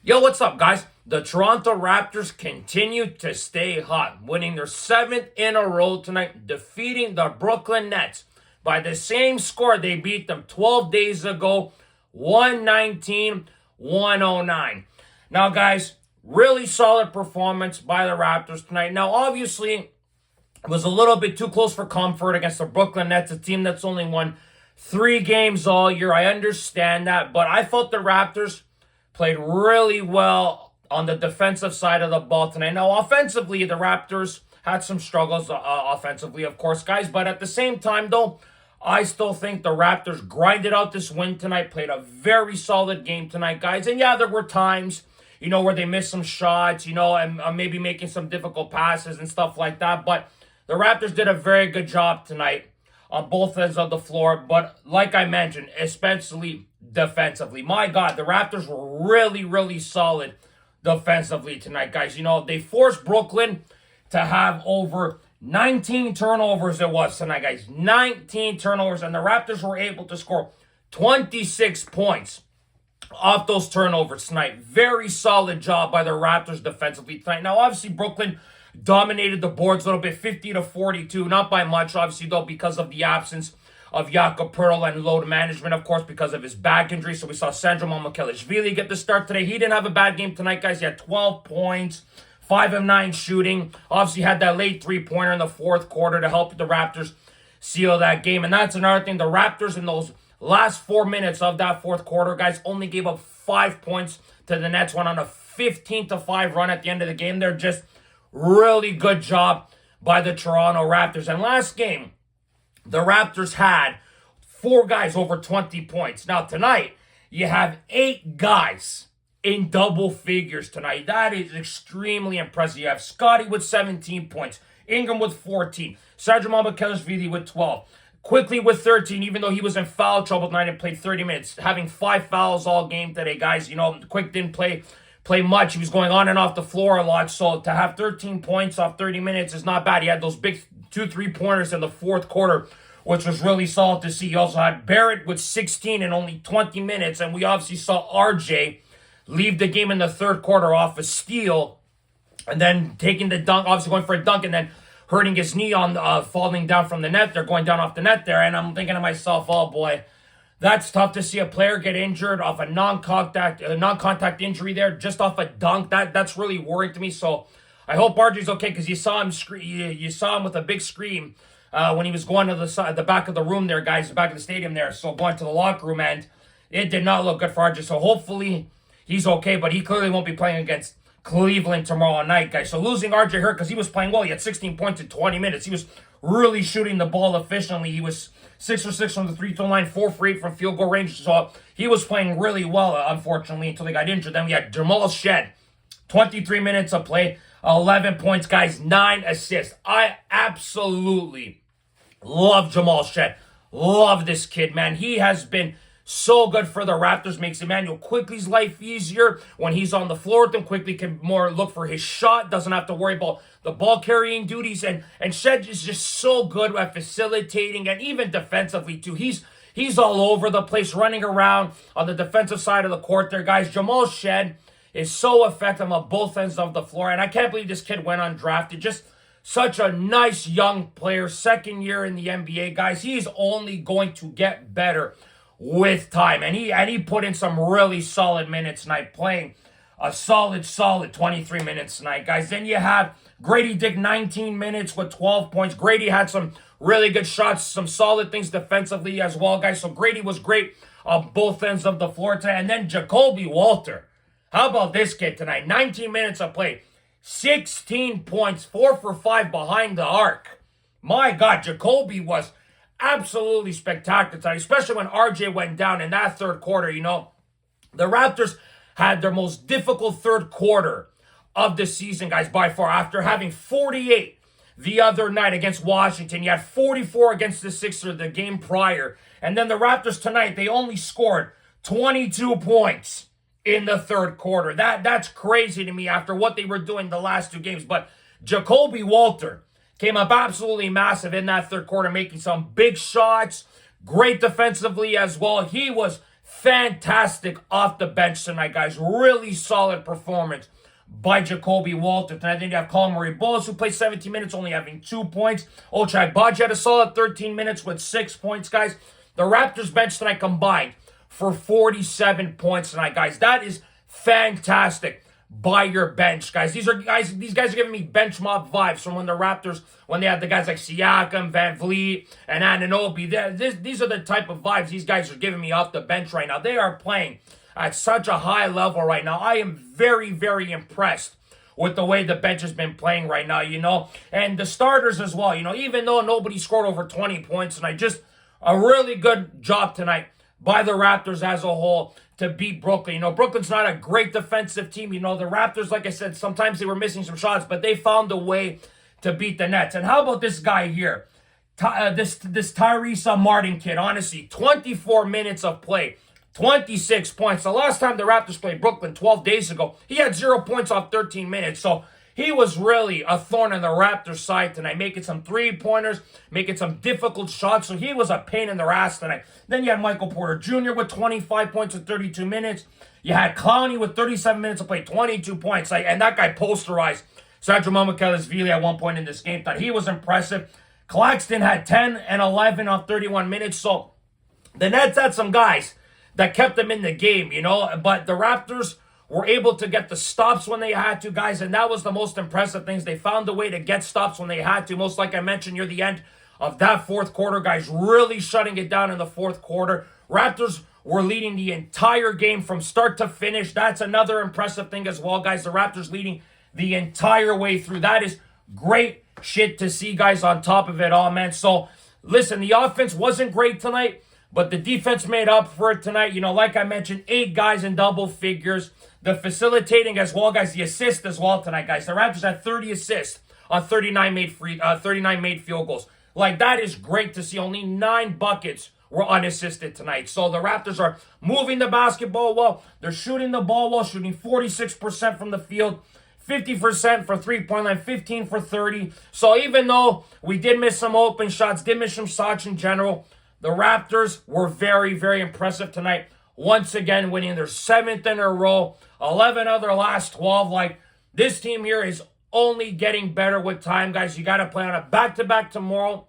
Yo, what's up, guys? The Toronto Raptors continue to stay hot, winning their 7th in a row tonight, defeating the Brooklyn Nets by the same score they beat them 12 days ago, 119-109. Now, guys, really solid performance by the Raptors tonight. Now, obviously, it was a little bit too close for comfort against the Brooklyn Nets, a team that's only won 3 games all year. I understand that, but I felt the Raptors played really well on the defensive side of the ball tonight. Now, offensively, the Raptors had some struggles offensively, of course, guys. But at the same time, though, I still think the Raptors grinded out this win tonight, played a very solid game tonight, guys. And yeah, there were times, where they missed some shots, and maybe making some difficult passes and stuff like that. But the Raptors did a very good job tonight on both ends of the floor. But like I mentioned, especially defensively. My God, the Raptors were really, really solid defensively tonight, guys. They forced Brooklyn to have over 19 turnovers it was tonight, guys. 19 turnovers, and the Raptors were able to score 26 points off those turnovers tonight. Very solid job by the Raptors defensively tonight. Now, obviously, Brooklyn dominated the boards a little bit, 50-42. Not by much, obviously, though, because of the absence of Jakob Poeltl and load management, of course, because of his back injury. So we saw Sandro Mamukelashvili get the start today. He didn't have a bad game tonight, guys. He had 12 points, 5 of 9 shooting. Obviously had that late three-pointer in the fourth quarter to help the Raptors seal that game. And that's another thing. The Raptors in those last 4 minutes of that fourth quarter, guys, only gave up 5 points to the Nets. Went on a 15-5 run at the end of the game. They're just really good job by the Toronto Raptors. And last game, the Raptors had 4 guys over 20 points. Now, tonight, you have 8 guys in double figures tonight. That is extremely impressive. You have Scotty with 17 points, Ingram with 14, Sandro Mamukelashvili with 12, Quickly with 13, even though he was in foul trouble tonight and played 30 minutes, having 5 fouls all game today, guys. Quick didn't play much. He was going on and off the floor a lot, so to have 13 points off 30 minutes is not bad. He had those big 2 3-pointers in the fourth quarter, which was really solid to see. He also had Barrett with 16 in only 20 minutes, and we obviously saw RJ leave the game in the third quarter off a steal, and then taking the dunk, obviously going for a dunk, and then hurting his knee on falling down from the net. They're going down off the net there, and I'm thinking to myself, oh boy, that's tough to see a player get injured off a non-contact injury there, just off a dunk. That's really worrying to me. So I hope RJ's okay, because you saw him you saw him with a big scream when he was going to the back of the room there, guys, the back of the stadium there. So going to the locker room, and it did not look good for RJ. So hopefully he's okay, but he clearly won't be playing against Cleveland tomorrow night, guys. So losing RJ hurt, because he was playing well. He had 16 points in 20 minutes. He was really shooting the ball efficiently. He was 6 for 6 from the free-throw line, 4 for 8 from field goal range. So he was playing really well, unfortunately, until they got injured. Then we had Jamal Shed, 23 minutes of play, 11 points, guys, 9 assists. I absolutely love Jamal Shed. Love this kid, man. He has been so good for the Raptors. Makes Emmanuel Quickly's life easier when he's on the floor with them. Quickly can more look for his shot. Doesn't have to worry about the ball carrying duties. And Shed is just so good at facilitating and even defensively too. He's all over the place, running around on the defensive side of the court there, guys. Jamal Shed is so effective on both ends of the floor. And I can't believe this kid went undrafted. Just such a nice young player. Second year in the NBA, guys. He's only going to get better with time. And he put in some really solid minutes tonight, playing a solid 23 minutes tonight, guys. Then you have Grady Dick, 19 minutes with 12 points. Grady had some really good shots, some solid things defensively as well, guys. So Grady was great on both ends of the floor tonight. And then Jacoby Walter. How about this kid tonight? 19 minutes of play, 16 points, 4 for 5 behind the arc. My God, Jacoby was absolutely spectacular tonight, especially when RJ went down in that third quarter. The Raptors had their most difficult third quarter of the season, guys, by far. After having 48 the other night against Washington, you had 44 against the Sixers the game prior. And then the Raptors tonight, they only scored 22 points in the third quarter. That's crazy to me after what they were doing the last 2 games. But Jacoby Walter came up absolutely massive in that third quarter, making some big shots. Great defensively as well. He was fantastic off the bench tonight, guys. Really solid performance by Jacoby Walter. Tonight, then you have Colin Murray-Bowles, who played 17 minutes, only having 2 points. Ochai Agbaji had a solid 13 minutes with 6 points, guys. The Raptors bench tonight combined for 47 points tonight, guys. That is fantastic by your bench, guys. These guys are giving me bench mob vibes from when the Raptors, when they had the guys like Siakam, Van Vliet, and Anunoby. These are the type of vibes these guys are giving me off the bench right now. They are playing at such a high level right now. I am very, very impressed with the way the bench has been playing right now, and the starters as well, even though nobody scored over 20 points tonight, just a really good job tonight by the Raptors as a whole to beat Brooklyn. Brooklyn's not a great defensive team. The Raptors, like I said, sometimes they were missing some shots, but they found a way to beat the Nets. And how about this guy here? This Tyrese Martin kid, honestly, 24 minutes of play. 26 points. The last time the Raptors played Brooklyn 12 days ago, he had 0 points off 13 minutes. So he was really a thorn in the Raptors' side tonight, making some three-pointers, making some difficult shots. So he was a pain in the ass tonight. Then you had Michael Porter Jr. with 25 points in 32 minutes. You had Clowney with 37 minutes to play, 22 points. And that guy posterized Sergio Momikelishvili at one point in this game. Thought he was impressive. Claxton had 10 and 11 off 31 minutes. So the Nets had some guys that kept them in the game, But the Raptors were able to get the stops when they had to, guys, and that was the most impressive things. They found a way to get stops when they had to. Most like I mentioned near the end of that fourth quarter, guys, really shutting it down in the fourth quarter. Raptors were leading the entire game from start to finish. That's another impressive thing as well, guys. The Raptors leading the entire way through. That is great shit to see, guys, on top of it all, man. So, listen, the offense wasn't great tonight, but the defense made up for it tonight. Like I mentioned, 8 guys in double figures. The facilitating as well, guys. The assist as well tonight, guys. The Raptors had 30 assists on 39 made field goals. Like, that is great to see. Only 9 buckets were unassisted tonight. So the Raptors are moving the basketball well. They're shooting the ball well, shooting 46% from the field, 50% for three-point line, 15 for 30. So even though we did miss some open shots, did miss some shots in general, the Raptors were very, very impressive tonight. Once again, winning their 7th in a row, 11 of their last 12. Like, this team here is only getting better with time, guys. You got to play on a back-to-back tomorrow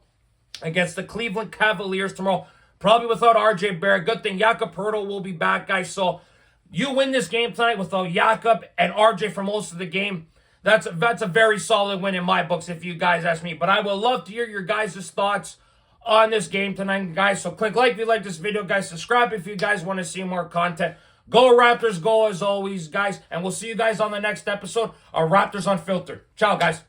against the Cleveland Cavaliers tomorrow. Probably without RJ Barrett. Good thing Jakob Poeltl will be back, guys. So you win this game tonight without Jakob and RJ for most of the game. That's a very solid win in my books, if you guys ask me. But I would love to hear your guys' thoughts on this game tonight, guys. So click like if you like this video, guys. Subscribe if you guys want to see more content. Go Raptors, go as always, guys. And we'll see you guys on the next episode of Raptors Unfiltered. Ciao, guys.